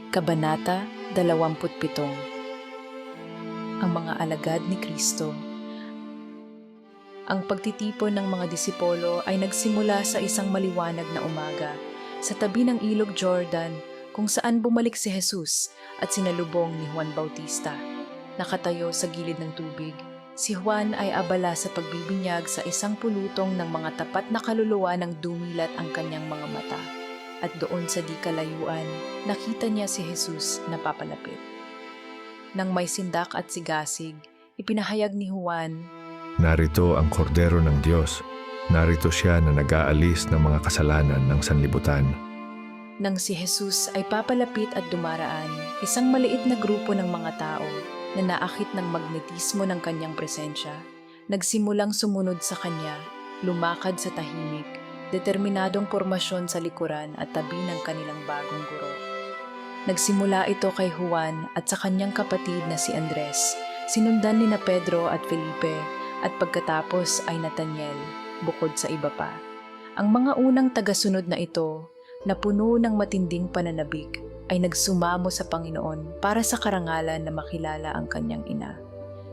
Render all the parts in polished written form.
Kabanata 27. Ang mga alagad ni Kristo. Ang pagtitipon ng mga disipulo ay nagsimula sa isang maliwanag na umaga sa tabi ng ilog Jordan, kung saan bumalik si Jesus at sinalubong ni Juan Bautista. Nakatayo sa gilid ng tubig, si Juan ay abala sa pagbibinyag sa isang pulutong ng mga tapat na kaluluwa ng dumilat ang kanyang mga mata. At doon sa di kalayuan, nakita niya si Jesus na papalapit. Nang may sindak at sigasig, ipinahayag ni Juan, Narito ang kordero ng Diyos. Narito siya na nag-aalis ng mga kasalanan ng sanlibutan. nang si Jesus ay papalapit at dumaraan, isang maliit na grupo ng mga tao na naakit ng magnetismo ng kanyang presensya, nagsimulang sumunod sa kanya, lumakad sa tahimik, determinadong pormasyon sa likuran at tabi ng kanilang bagong guro. Nagsimula ito kay Juan at sa kanyang kapatid na si Andres, sinundan ni na Pedro at Felipe, at pagkatapos ay Nathaniel, bukod sa iba pa. Ang mga unang tagasunod na ito, na puno ng matinding pananabik, ay nagsumamo sa Panginoon para sa karangalan na makilala ang kanyang ina.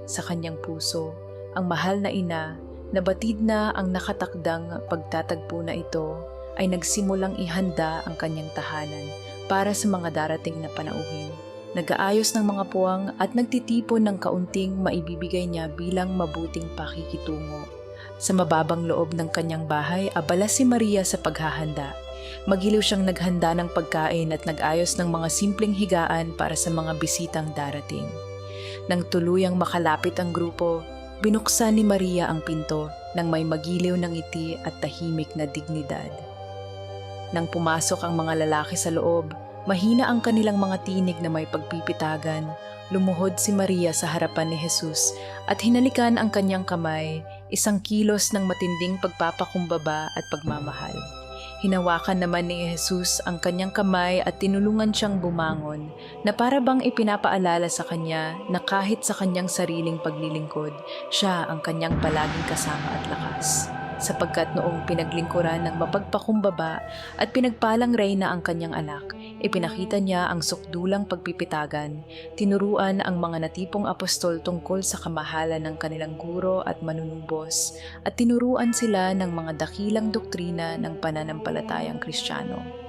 Sa kanyang puso, ang mahal na ina, nabatid na ang nakatakdang pagtatagpo na ito, ay nagsimulang ihanda ang kanyang tahanan para sa mga darating na panauhin. Nag-aayos ng mga puwang at nagtitipon ng kaunting maibibigay niya bilang mabuting pakikitungo. Sa mababang loob ng kanyang bahay, abala si Maria sa paghahanda. Magiliw siyang naghanda ng pagkain at nag-ayos ng mga simpleng higaan para sa mga bisitang darating. Nang tuluyang makalapit ang grupo, binuksan ni Maria ang pinto nang may magiliw ng ngiti at tahimik na dignidad. Nang pumasok ang mga lalaki sa loob, mahina ang kanilang mga tinig na may pagpipitagan. Lumuhod si Maria sa harapan ni Jesus at hinalikan ang kanyang kamay, isang kilos ng matinding pagpapakumbaba at pagmamahal. Hinawakan naman ni Jesus ang kanyang kamay at tinulungan siyang bumangon, na para bang ipinapaalala sa kanya na kahit sa kanyang sariling paglilingkod, siya ang kanyang palaging kasama at lakas. Sapagkat noong pinaglingkuran ng mapagpakumbaba at pinagpalang reyna ang kanyang anak, ipinakita niya ang sukdulang pagpipitagan, tinuruan ang mga natipong apostol tungkol sa kamahalan ng kanilang guro at manunubos, at tinuruan sila ng mga dakilang doktrina ng pananampalatayang Kristiyano.